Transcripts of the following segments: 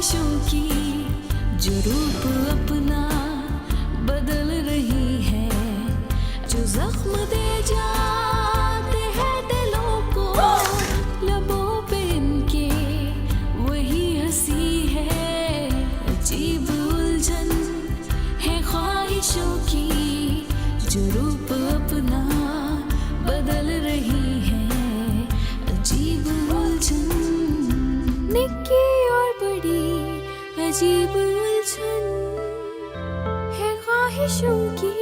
ख्वाहिशों की जो रूप अपना बदल रही है, जो जख्म दे जाते हैं दिलों को, लबों पे इनके वही हंसी है। अजीब उलझन है ख्वाहिशों की जो रूप अपना बदल रही है। अजीब उलझन, निक्की और बड़ी अजीब उलझन है ख्वाहिशों की।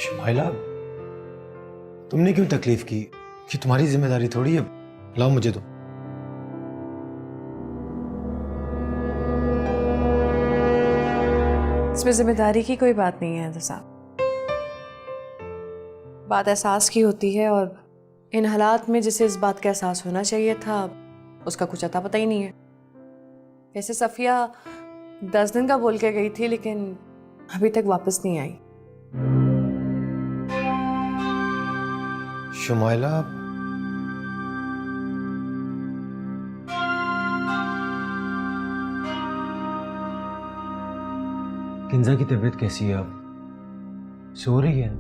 शुमाइला, तुमने क्यों तकलीफ की? कि तुम्हारी जिम्मेदारी थोड़ी है। लाओ मुझे दो। इसमें जिम्मेदारी की कोई बात नहीं है हैदर साहब। बात एहसास की होती है और इन हालात में जिसे इस बात का एहसास होना चाहिए था उसका कुछ अता पता ही नहीं है। वैसे सफिया 10 दिन का बोल के गई थी लेकिन अभी तक वापस नहीं आई। शुमाइला, किंजा की तबीयत कैसी है? अब सो रही है?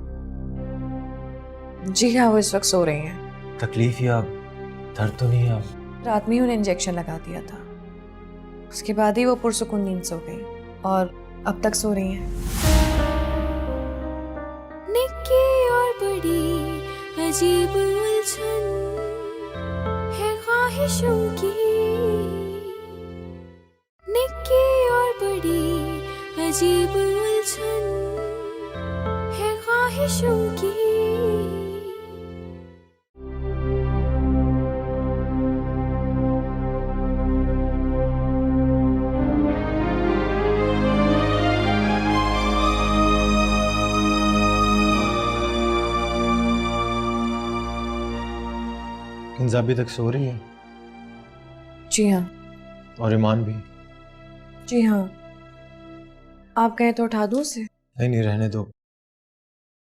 जी हाँ, वो इस वक्त सो रही हैं। तकलीफ या दर्द तो नहीं है अब? रात में ही उन्हें इंजेक्शन लगा दिया था, उसके बाद ही वो पुरसुकून नींद सो गई और अब तक सो रही हैं। निक्की और बड़ी अजीब उलझन है ख्वाहिशों की। निक्की और बड़ी अजीब उलझन है ख्वाहिशों की। किंजा अभी तक सो रही है? जी हाँ। और ईमान भी? जी हाँ। आप कहें तो उठा दूँ उसे? नहीं नहीं, रहने दो,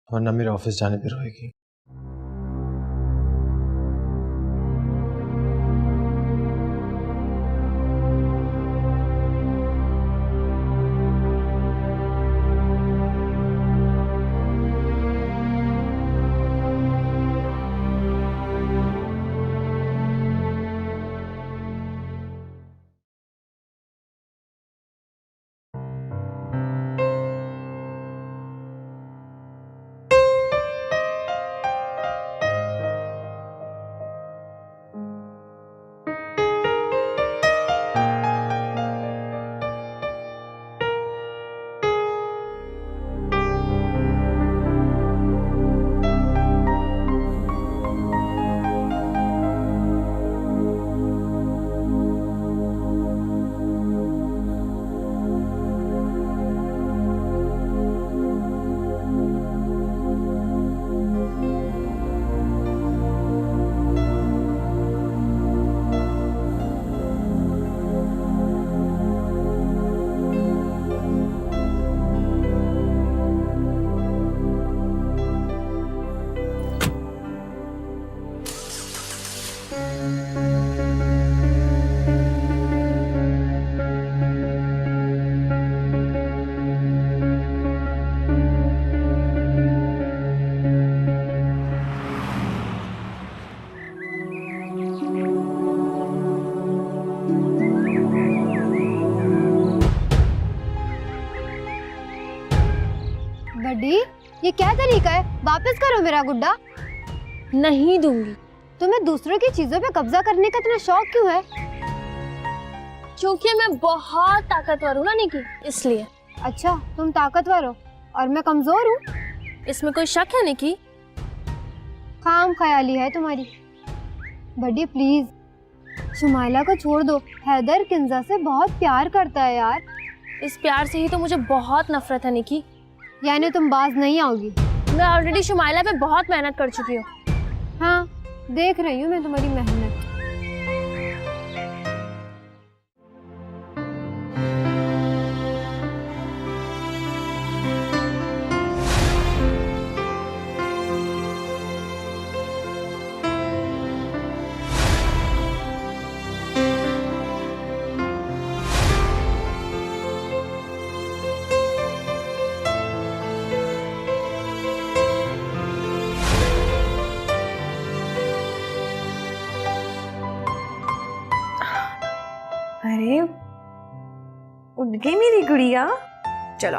वरना मेरे ऑफिस जाने पे रोएगी। बड़ी, ये क्या तरीका है? वापस करो मेरा गुड्डा। नहीं दूंगी। तुम्हें दूसरों की चीजों पे कब्जा करने का इतना शौक क्यों है? क्योंकि मैं बहुत ताकतवर हूँ ना निकी, इसलिए। अच्छा, तुम ताकतवर हो और मैं कमजोर हूँ? इसमें कोई शक है निकी? काम ख्याली है तुम्हारी। बड़ी प्लीज, शुमाइला को छोड़ दो। हैदर किंजा से बहुत प्यार करता है यार। इस प्यार से ही तो मुझे बहुत नफरत है निकी। यानी तुम बाज नहीं आओगी? मैं ऑलरेडी शुमाइला पे बहुत मेहनत कर चुकी हूँ। हाँ, देख रही हूँ मैं तुम्हारी मेहनत। अरे उठ गई मेरी गुड़िया। चलो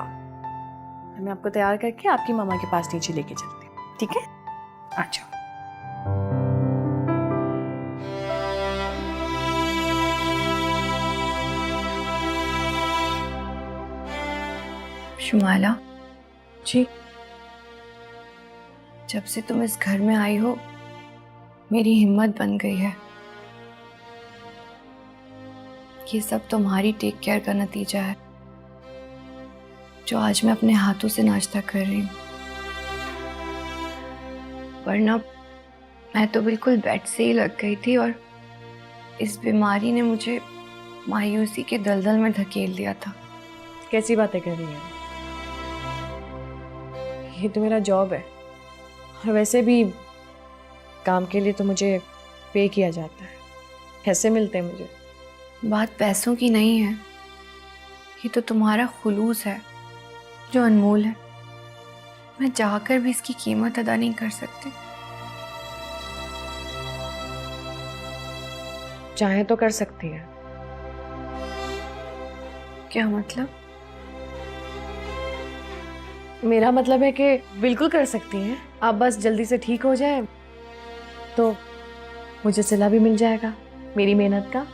मैं आपको तैयार करके आपकी मामा के पास नीचे लेके चलती हूँ, ठीक है? अच्छा। शुमाइला, जी। जब से तुम इस घर में आई हो मेरी हिम्मत बन गई है। ये सब तुम्हारी टेक केयर का नतीजा है, जो आज मैं अपने हाथों से नाश्ता कर रही हूँ। वरना मैं तो बिल्कुल बेड से ही लग गई थी और इस बीमारी ने मुझे मायूसी के दलदल में धकेल दिया था। कैसी बातें कर रही हैं? ये तो मेरा जॉब है और वैसे भी काम के लिए तो मुझे पे किया जाता है। पैसे मिलते हैं मुझे। बात पैसों की नहीं है, ये तो तुम्हारा खुलूस है जो अनमोल है। मैं चाहकर भी इसकी कीमत अदा नहीं कर सकती। चाहे तो कर सकती है। क्या मतलब? मेरा मतलब है कि बिल्कुल कर सकती हैं आप, बस जल्दी से ठीक हो जाए तो मुझे सिला भी मिल जाएगा मेरी मेहनत का।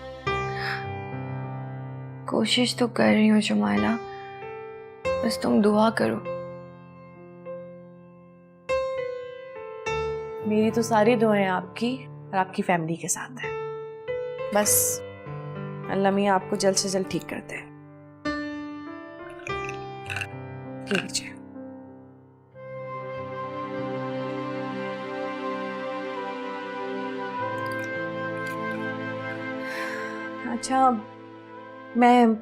कोशिश तो कर रही हूँ शुमाइला, बस तुम दुआ करो। मेरी तो सारी दुआएं आपकी और आपकी फैमिली के साथ है। बस अल्लाह मियाँ आपको जल्द से जल्द ठीक करते हैं। लीजिए। अच्छा, मैं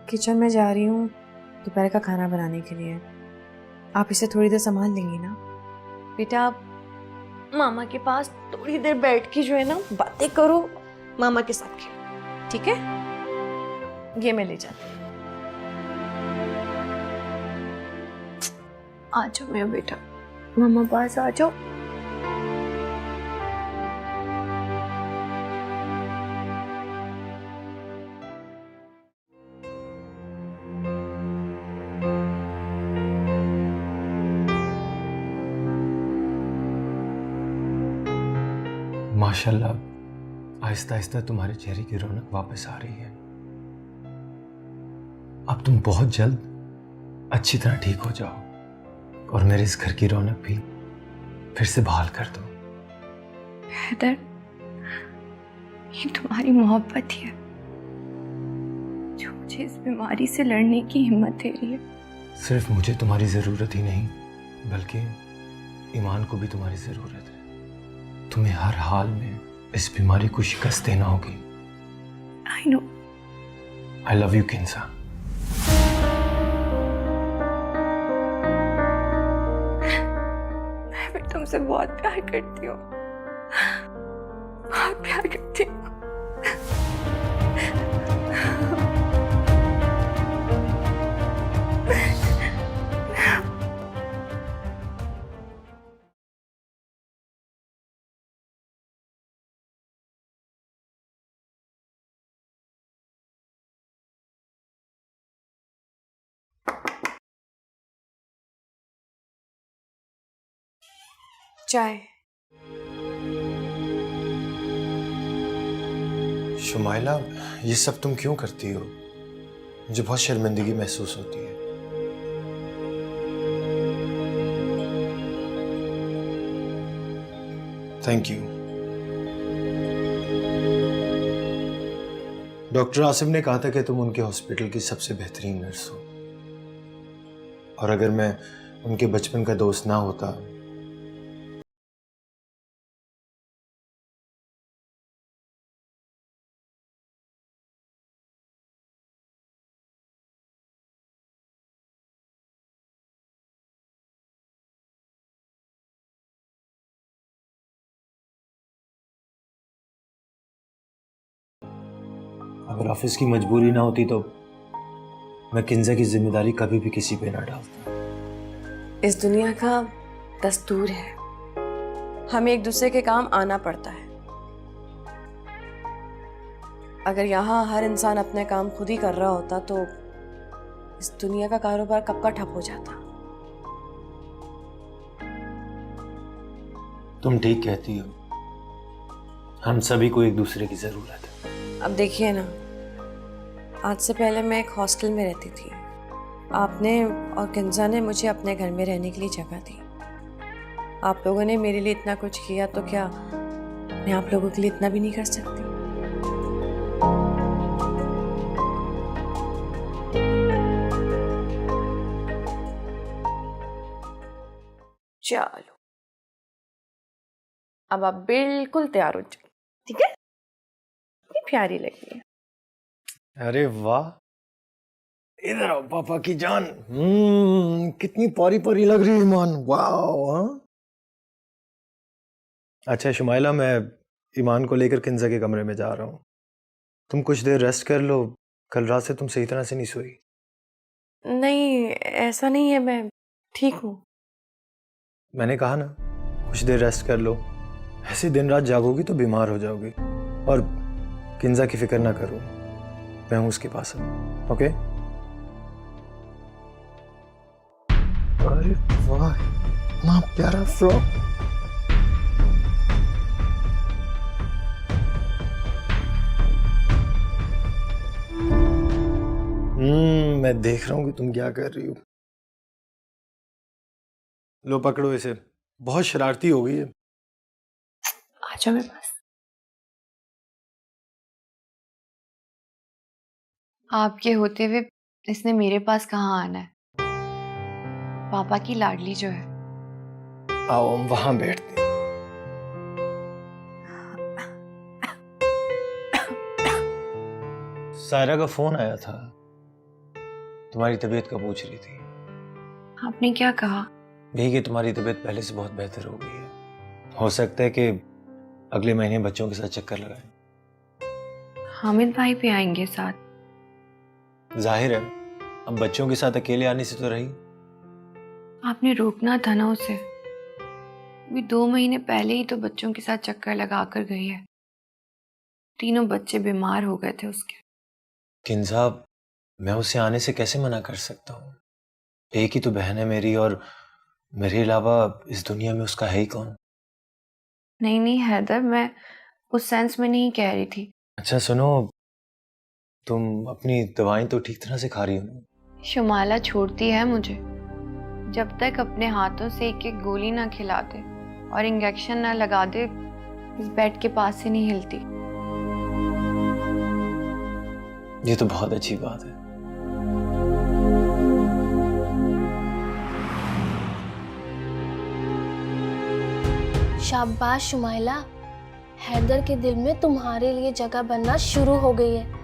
किचन में जा रही हूँ दोपहर का खाना बनाने के लिए। आप इसे थोड़ी देर संभाल लेंगी ना? बेटा आप मामा के पास थोड़ी देर बैठ के जो है ना बातें करो, मामा के साथ खेलो, ठीक है? ये मैं ले जाती हूँ। आ जाओ मेरा बेटा, मामा पास आ जाओ। माशाल्लाह, आहिस्ता आहिस्ता तुम्हारे चेहरे की रौनक वापस आ रही है। अब तुम बहुत जल्द अच्छी तरह ठीक हो जाओ और मेरे इस घर की रौनक भी फिर से बहाल कर दो। हैदर, ये तुम्हारी मोहब्बत ही है जो मुझे इस बीमारी से लड़ने की हिम्मत दे रही है। सिर्फ मुझे तुम्हारी ज़रूरत ही नहीं, बल्कि ईमान को भी तुम्हारी ज़रूरत है। तुम्हें हर हाल में इस बीमारी को शिकस्त देना होगी। I know. I love you Kinza. मैं भी तुमसे बहुत प्यार करती हूँ, बहुत प्यार करती हूँ। चाय। शुमाइला, ये सब तुम क्यों करती हो? मुझे बहुत शर्मिंदगी महसूस होती है। Thank you. डॉक्टर आसिफ ने कहा था कि तुम उनके हॉस्पिटल की सबसे बेहतरीन नर्स हो, और अगर मैं उनके बचपन का दोस्त ना होता अगर ऑफिस की मजबूरी ना होती तो मैं किंजा की जिम्मेदारी कभी भी किसी पे ना डालता। इस दुनिया का दस्तूर है, हमें एक दूसरे के काम आना पड़ता है। अगर यहाँ हर इंसान अपने काम खुद ही कर रहा होता तो इस दुनिया का कारोबार कब का ठप हो जाता। तुम ठीक कहती हो, हम सभी को एक दूसरे की जरूरत है। अब देखिए ना, आज से पहले मैं एक हॉस्टल में रहती थी। आपने और किंजा ने मुझे अपने घर में रहने के लिए जगह दी। आप लोगों ने मेरे लिए इतना कुछ किया, तो क्या मैं आप लोगों के लिए इतना भी नहीं कर सकती? चलो, अब आप बिल्कुल तैयार हो जाओ, ठीक है? ये प्यारी लगी है। अरे वाह, इधर आओ पापा की जान। कितनी प्यारी प्यारी लग रही है ईमान। वाह। हाँ? अच्छा शुमाइला, मैं ईमान को लेकर किंजा के कमरे में जा रहा हूँ। तुम कुछ देर रेस्ट कर लो, कल रात से तुम सही तरह से नहीं सोई। नहीं, ऐसा नहीं है, मैं ठीक हूँ। मैंने कहा ना, कुछ देर रेस्ट कर लो। ऐसे दिन रात जागोगी तो बीमार हो जाओगी। और किंजा की फिक्र ना करो, मैं हूं उसके पास। ओके? अरे वाह, इतना प्यारा फ्रॉक। मैं देख रहा हूं कि तुम क्या कर रही हो। लो पकड़ो इसे, बहुत शरारती हो गई है। आ जाओ मेरे पास। आपके होते हुए इसने मेरे पास कहाँ आना है? पापा की लाडली जो है। आओ हम वहां बैठते हैं। सायरा का फोन आया था, तुम्हारी तबीयत का पूछ रही थी। आपने क्या कहा? यही कि तुम्हारी तबीयत पहले से बहुत बेहतर हो गई है। हो सकता है कि अगले महीने बच्चों के साथ चक्कर लगाएं। हामिद भाई भी आएंगे साथ। जाहिर है, अब बच्चों के साथ अकेले आने से तो रही। आपने रोकना था ना उसे। अभी 2 महीने पहले ही तो बच्चों के साथ चक्कर लगा कर गई है। 3 बच्चे बीमार हो गए थे उसके। किंजा, मैं उसे आने से कैसे मना कर सकता हूँ? एक ही तो बहन है मेरी, और मेरे अलावा इस दुनिया में उसका है ही कौन? नहीं नहीं हैदर, मैं उस सेंस में नहीं कह रही थी। अच्छा सुनो, तुम अपनी दवाएं तो ठीक तरह से खा रही हो ना? शुमाला छोड़ती है मुझे जब तक अपने हाथों से एक एक गोली ना खिला दे और इंजेक्शन ना लगा दे। इस बेड के पास से नहीं हिलती। ये तो बहुत अच्छी बात है। शाबाश शुमाइला, हैदर के दिल में तुम्हारे लिए जगह बनना शुरू हो गई है।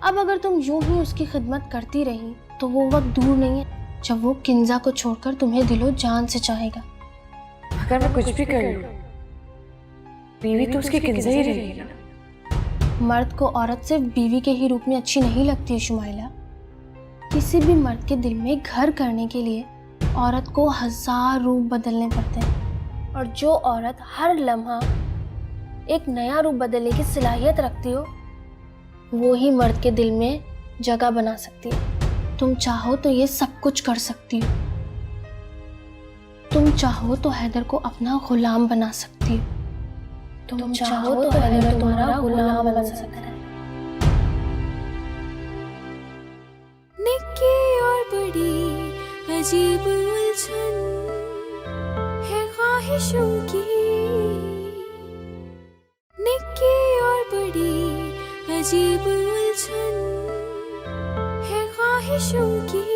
अब अगर तुम यूं ही उसकी खिदमत करती रही तो वो वक्त दूर नहीं है जब वो किंजा को छोड़कर तुम्हें दिलो जान से चाहेगा। अगर मैं कुछ भी कर लूं, बीवी तो उसकी किंजा ही रहेगी ना। मर्द को औरत सिर्फ बीवी के ही रूप में अच्छी नहीं लगती है शुमाइला। किसी भी मर्द के दिल में घर करने के लिए औरत को 1000 रूप बदलने पड़ते हैं, और जो औरत हर लम्हा एक नया रूप बदलने की सलाहियत रखती हो, वो ही मर्द के दिल में जगह बना सकती है। तुम चाहो तो ये सब कुछ कर सकती हो। तुम चाहो तो हैदर को अपना गुलाम बना सकती हो। तुम चाहो तो हैदर तुम्हारा गुलाम बन सकता है। निक्की और बड़ी अजीब उलझन है ख्वाहिशों की। निक्की और बड़ी अजीब उलझन है ख्वाहिशों की।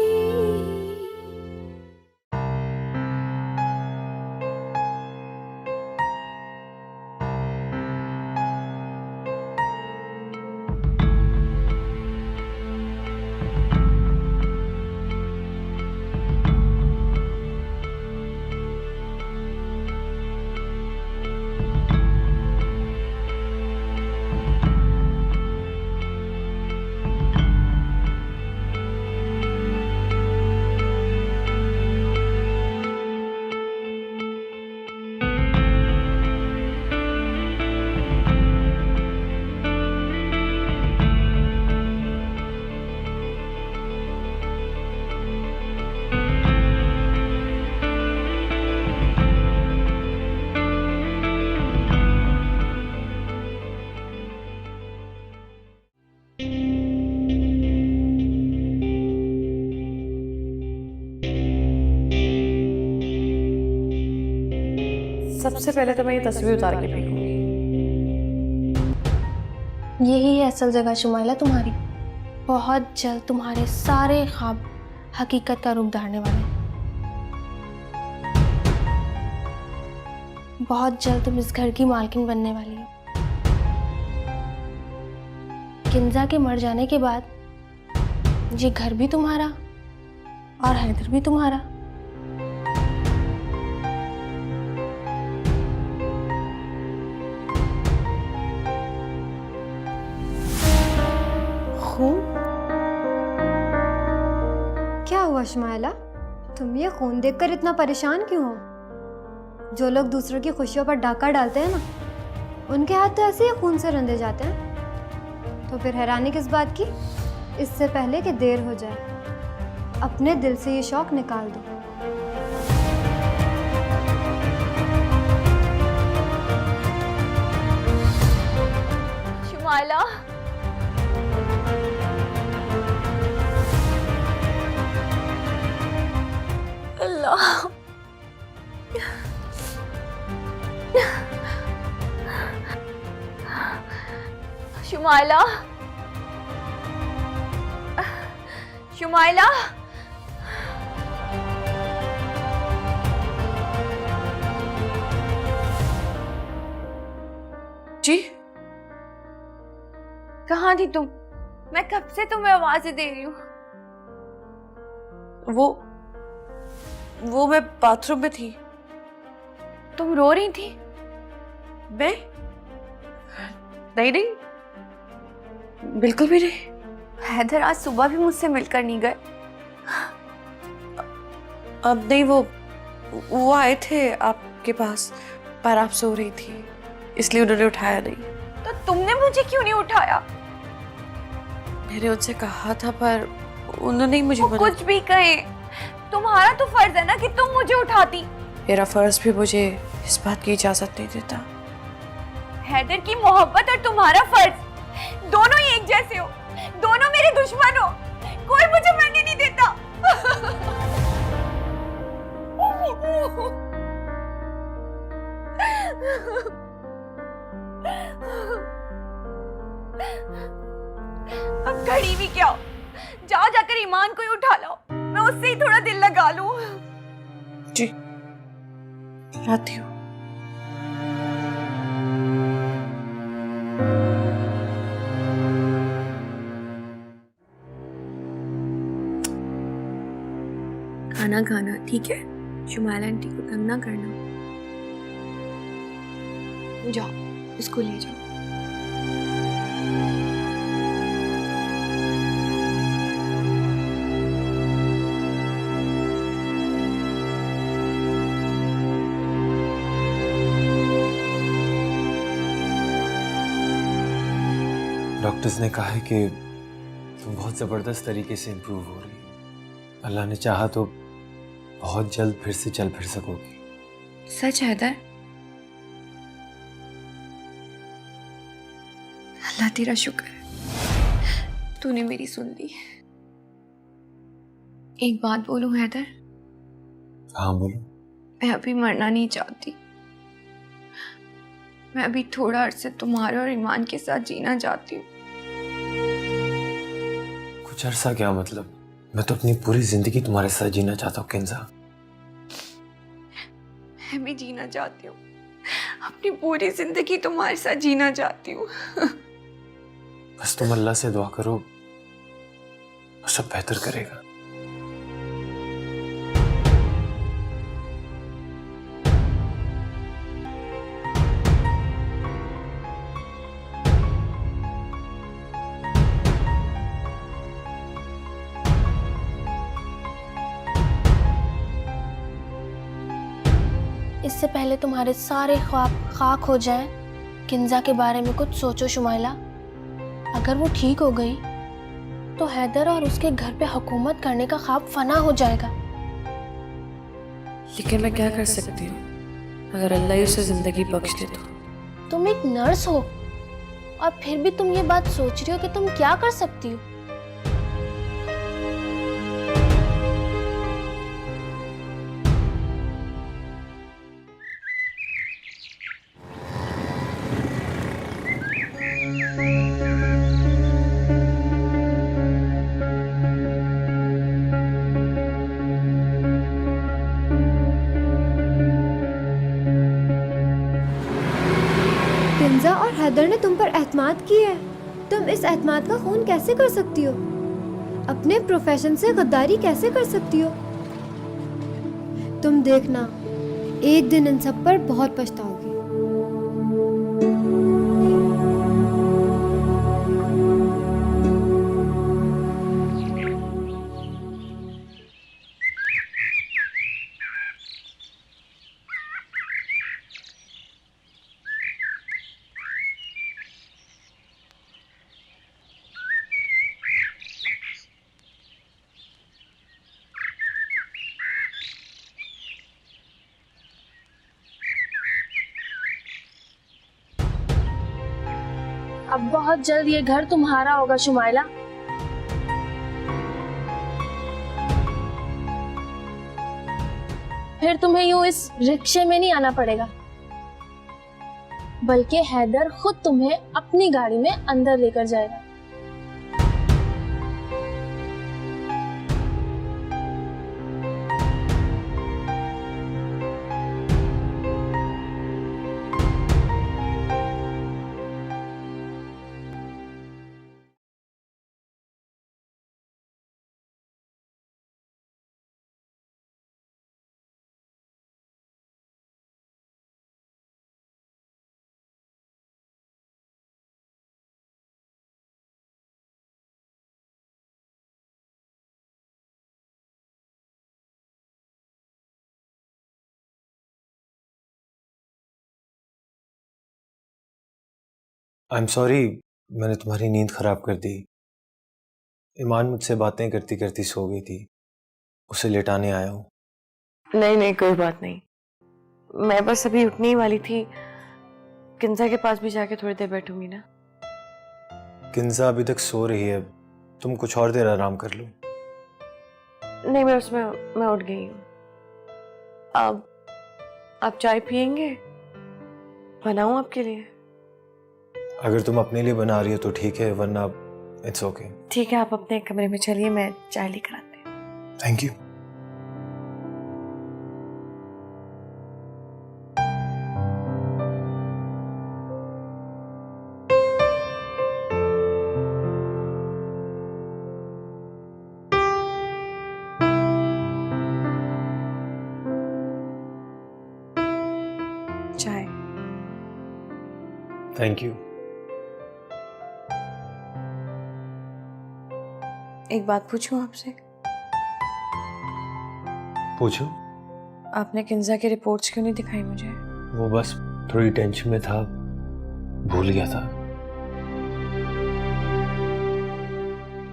सबसे पहले तो मैं ये तस्वीर उतार के फेंकूंगी। यही है असल जगह शुमाइला तुम्हारी। बहुत जल्द तुम्हारे सारे ख्वाब हकीकत का रूप धारने वाले हैं। बहुत जल्द तुम इस घर की मालकिन बनने वाली हो। किंजा के मर जाने के बाद ये घर भी तुम्हारा और हैदर भी तुम्हारा। खून? क्या हुआ शुमाइला, तुम ये खून देखकर इतना परेशान क्यों हो? जो लोग दूसरों की खुशियों पर डाका डालते हैं ना, उनके हाथ तो ऐसे ही खून से रंधे जाते हैं। तो फिर हैरानी किस बात की? इससे पहले कि देर हो जाए, अपने दिल से ये शौक निकाल दो। शुमाइला, अल्लाह, शुमाइला, शुमाइला, जी कहाँ थी तुम? मैं कब से तुम्हें आवाजें दे रही हूँ। वो मैं बाथरूम में थी। तुम रो रही थी? मैं? नहीं, बिल्कुल भी नहीं। हैदर आज सुबह भी मुझसे मिलकर नहीं गए। अब नहीं, वो आए थे आपके पास, पर आप सो रही थी, इसलिए उन्होंने उठाया नहीं। तो तुमने मुझे क्यों नहीं उठाया? मैंने उनसे कहा था, पर उन्होंने ही मुझे वो कुछ भी कहे, तुम्हारा तो फर्ज है ना कि तुम मुझे उठाती। मेरा फर्ज भी मुझे इस बात की इजाजत नहीं देता। हैदर की मोहब्बत और तुम्हारा फर्ज दोनों ही एक जैसे हो, दोनों मेरे दुश्मन हो, कोई मुझे मरने नहीं देता। अब घड़ी भी क्या हो, जाओ जाकर ईमान को ही उठा लो, मैं उससे ही थोड़ा दिल लगा लूं। जी, लाती हूँ। खाना खाना, ठीक है? शुमाइला आंटी को तंग ना करना। जाओ, इसको ले जाओ। डॉक्टर्स ने कहा है कि तुम बहुत ज़बरदस्त तरीके से इम्प्रूव हो रही हो। अल्लाह ने चाहा तो बहुत जल्द फिर से चल फिर सकोगी। सच हैदर? अल्लाह तेरा शुक्र है, तूने मेरी सुन ली। एक बात बोलूं हैदर? हाँ बोलो। मैं अभी मरना नहीं चाहती। मैं अभी थोड़ा अरसे तुम्हारे और ईमान के साथ जीना चाहती हूँ। कुछ अरसा क्या मतलब? मैं तो अपनी पूरी जिंदगी तुम्हारे साथ जीना चाहता हूँ किंजा। मैं भी जीना चाहती हूँ, अपनी पूरी जिंदगी तुम्हारे साथ जीना चाहती हूँ। बस तुम अल्लाह से दुआ करो, वो सब बेहतर करेगा। इससे पहले तुम्हारे सारे ख्वाब खाक हो जाएं, किंजा के बारे में कुछ सोचो शुमाइला। अगर वो ठीक हो गई तो हैदर और उसके घर पे हुकूमत करने का ख्वाब फना हो जाएगा। लेकिन मैं क्या कर सकती हूँ अगर अल्लाह ही उसे जिंदगी बख्श दे तो? तुम एक नर्स हो और फिर भी तुम ये बात सोच रही हो कि तुम क्या कर सकती हो। किंजा और हैदर ने तुम पर एतमाद की है, तुम इस एतमाद का खून कैसे कर सकती हो? अपने प्रोफेशन से गद्दारी कैसे कर सकती हो? तुम देखना, एक दिन इन सब पर बहुत पछताओगी। अब बहुत जल्द ये घर तुम्हारा होगा शुमाइला। फिर तुम्हें यूं इस रिक्शे में नहीं आना पड़ेगा, बल्कि हैदर खुद तुम्हें अपनी गाड़ी में अंदर लेकर जाएगा। आई एम सॉरी, मैंने तुम्हारी नींद खराब कर दी। ईमान मुझसे बातें करती करती सो गई थी, उसे लेटाने आया हूँ। नहीं नहीं, कोई बात नहीं। मैं बस अभी उठने ही वाली थी। किंजा के पास भी जाके थोड़ी देर बैठूंगी ना। किंजा अभी तक सो रही है, तुम कुछ और देर आराम कर लो। नहीं, मैं उठ गई हूँ। अब आप चाय पियेंगे? बनाऊं आपके लिए? अगर तुम अपने लिए बना रही हो तो ठीक है, वरना इट्स ओके। ठीक है, आप अपने कमरे में चलिए, मैं चाय लेकर आती हूँ। Thank you. चाय। Thank you. एक बात पूछूं आपसे? पूछो। आपने किंजा की रिपोर्ट्स क्यों नहीं दिखाई मुझे? वो बस थोड़ी टेंशन में था, भूल गया था।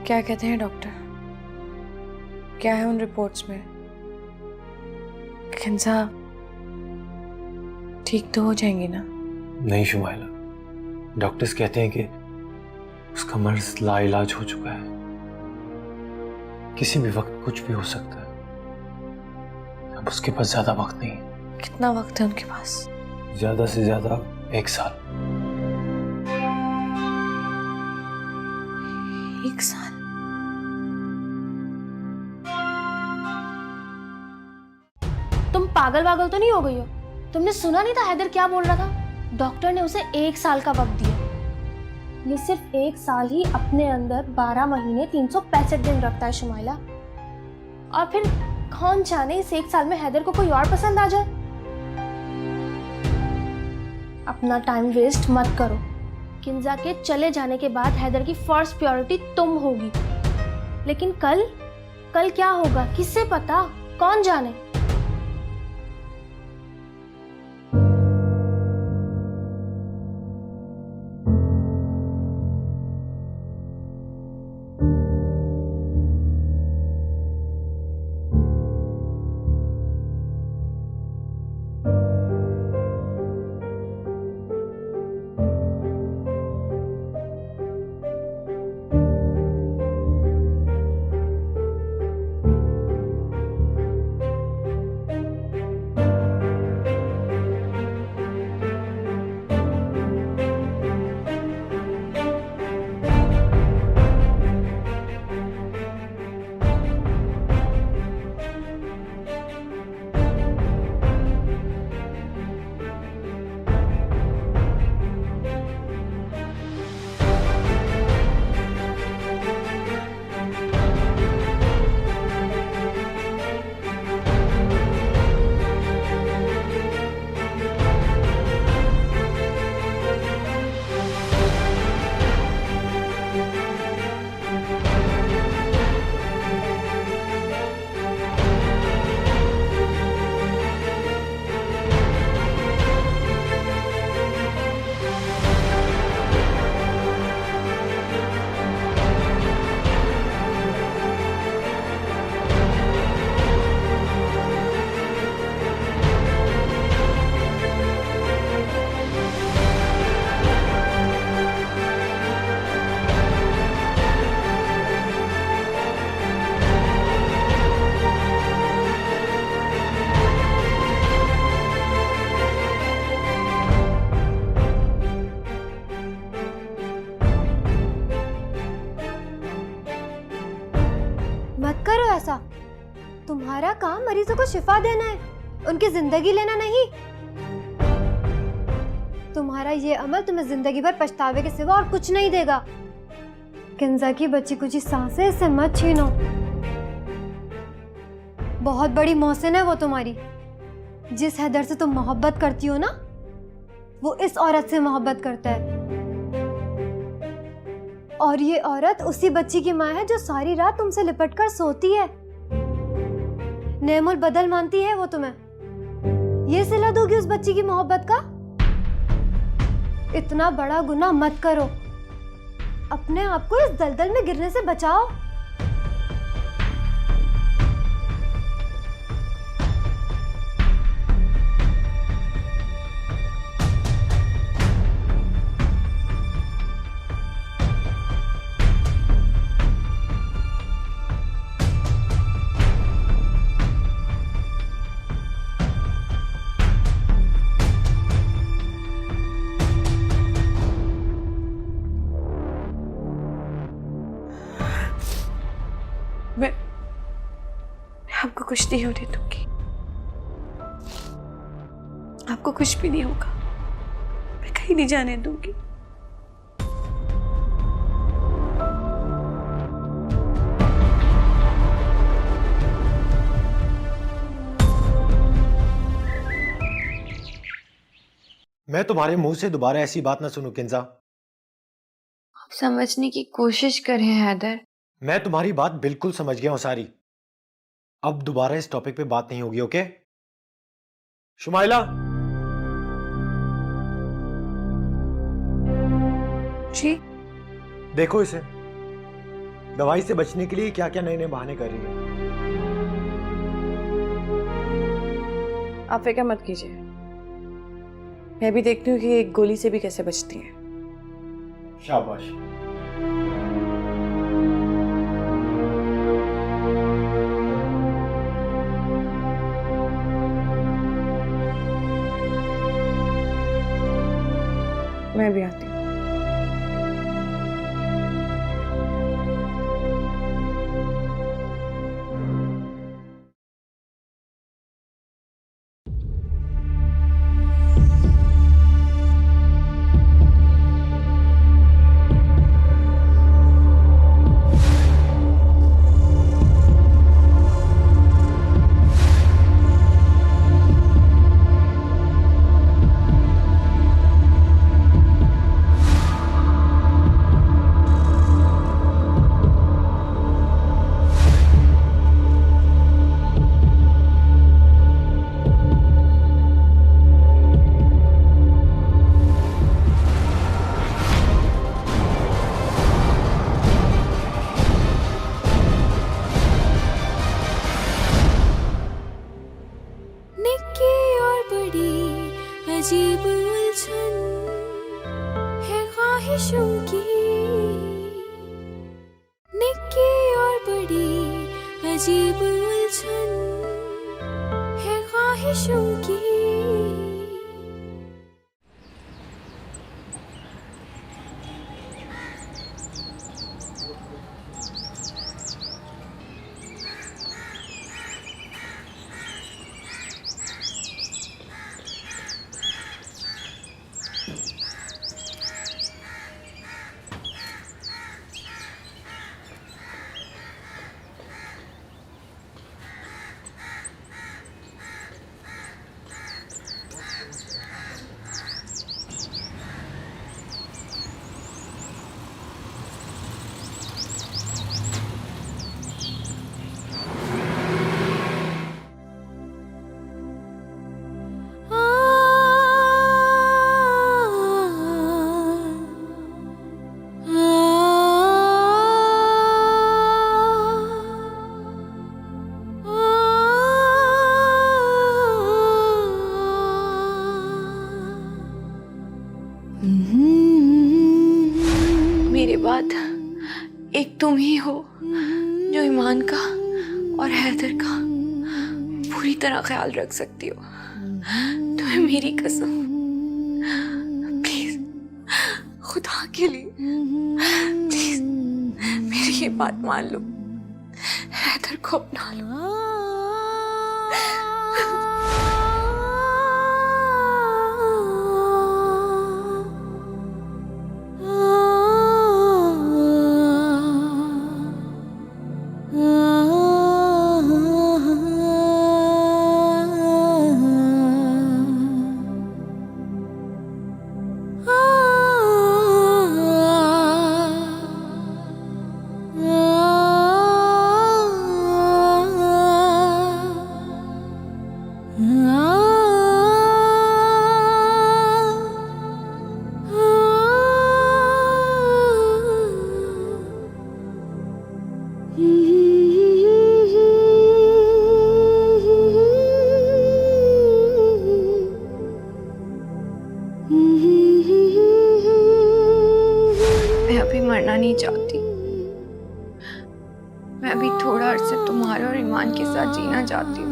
क्या कहते हैं डॉक्टर? क्या है उन रिपोर्ट्स में? किंजा ठीक तो हो जाएंगी ना? नहीं शुमाइला, डॉक्टर्स कहते हैं कि उसका मर्ज लाइलाज हो चुका है। किसी भी वक्त कुछ भी हो सकता है। अब उसके पास ज्यादा वक्त नहीं है। कितना वक्त है उनके पास? ज्यादा से ज्यादा 1 साल। 1 साल? तुम पागल वागल तो नहीं हो गई हो? तुमने सुना नहीं था हैदर क्या बोल रहा था? डॉक्टर ने उसे 1 साल का वक्त दिया। ये सिर्फ 1 साल ही अपने अंदर 12 महीने 365 दिन रखता है शुमाइला। और फिर कौन जाने इस 1 साल में हैदर को कोई और पसंद आ जाए। अपना टाइम वेस्ट मत करो। किंजा के चले जाने के बाद हैदर की फर्स्ट प्रायोरिटी तुम होगी। लेकिन कल क्या होगा किससे पता, कौन जाने। मत करो ऐसा। तुम्हारा काम मरीजों को शिफा देना है, उनकी जिंदगी लेना नहीं। तुम्हारा ये अमल तुम्हें जिंदगी भर पछतावे के सिवा और कुछ नहीं देगा। किंजा की बची कुची सांसें इससे मत छीनो। बहुत बड़ी मोहसिन है वो तुम्हारी। जिस हैदर से तुम मोहब्बत करती हो ना, वो इस औरत से मोहब्बत करता है। और ये औरत उसी बच्ची की माँ है जो सारी रात तुमसे लिपट कर सोती है। नेमुल बदल मानती है वो तुम्हें। ये सिला दोगी उस बच्ची की मोहब्बत का? इतना बड़ा गुनाह मत करो। अपने आप को इस दलदल में गिरने से बचाओ। मैं आपको कुछ नहीं होने दूंगी। आपको कुछ भी नहीं होगा। मैं कहीं नहीं जाने दूंगी। मैं तुम्हारे मुंह से दोबारा ऐसी बात ना सुनूं किंजा। आप समझने की कोशिश करें हैदर। मैं तुम्हारी बात बिल्कुल समझ गया हूं सारी। अब दोबारा इस टॉपिक पे बात नहीं होगी, ओके? शुमाइला, जी देखो इसे। दवाई से बचने के लिए क्या क्या नए नए बहाने कर रही है। आप फिक्र मत कीजिए, मैं भी देखती हूँ कि एक गोली से भी कैसे बचती है। शाबाश। मैं भी आती हूँ। निक्की और बड़ी अजीब उलझन है ख्वाहिशों की। निक्की और बड़ी अजीब उलझन है ख्वाहिशों की। मेरे बाद एक तुम ही हो जो ईमान का और हैदर का पूरी तरह ख्याल रख सकती हो। तुम्हें मेरी कसम, प्लीज खुदा के लिए प्लीज मेरी ये बात मान लो, हैदर को अपना लो। मैं अभी मरना नहीं चाहती, मैं अभी थोड़ा अरसे तुम्हारे और ईमान के साथ जीना चाहती हूँ।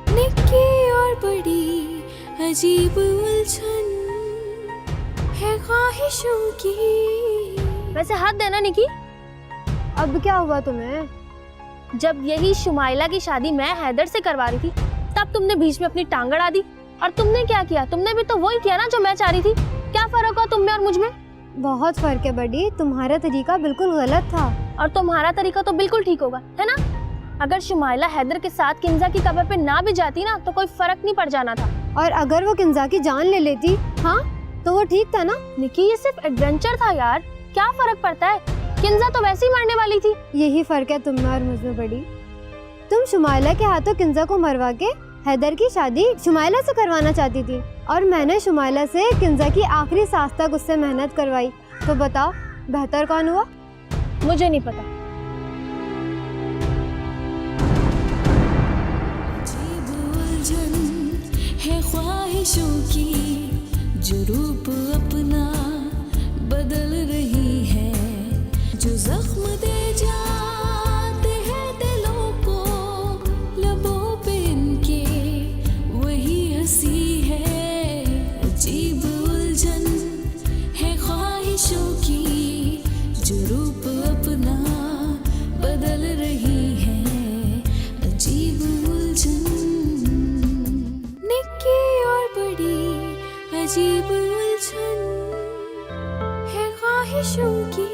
निक्की और बड़ी अजीब उलझन है ख्वाहिशों की। वैसे हाथ देना निकी, अब क्या हुआ तुम्हें? जब यही शुमाइला की शादी मैं हैदर से करवा रही थी तब तुमने बीच में अपनी टांग अड़ा दी। और तुमने क्या किया? तुमने भी तो वही किया ना जो मैं चाह रही थी। क्या फर्क हुआ तुम में और मुझ में? बहुत फर्क है बड़ी, तुम्हारा तरीका बिल्कुल गलत था। और तुम्हारा तरीका तो बिल्कुल ठीक होगा, है ना? अगर शुमाइला हैदर के साथ किंजा की कब्र पे ना भी जाती ना तो कोई फर्क नहीं पड़ जाना था। और अगर वो किंजा की जान ले लेती, हाँ, तो वो ठीक था ना। निकी ये सिर्फ एडवेंचर था यार, क्या फर्क पड़ता है, किंजा तो वैसे ही मरने वाली थी। यही फर्क है तुम में और मुझमें बड़ी। तुम शुमाइला के हाथों किंजा को मरवा के हैदर की शादी शुमाइला से करवाना चाहती थी, और मैंने शुमाइला से किंजा की आखिरी सांस तक उससे मेहनत करवाई। तो बताओ बेहतर कौन हुआ? मुझे नहीं पता। अजीब उलझन है ख्वाहिशों की, जो रूप अपना बदल रही है, जो जख्म दे जाते हैं दिलों को, लबों पे इनके वही हंसी है। अजीब उलझन है ख्वाहिशों की, जो रूप अपना बदल रही है, अजीब उलझन। निक्की और बड़ी अजीब उलझन है ख्वाहिशों की,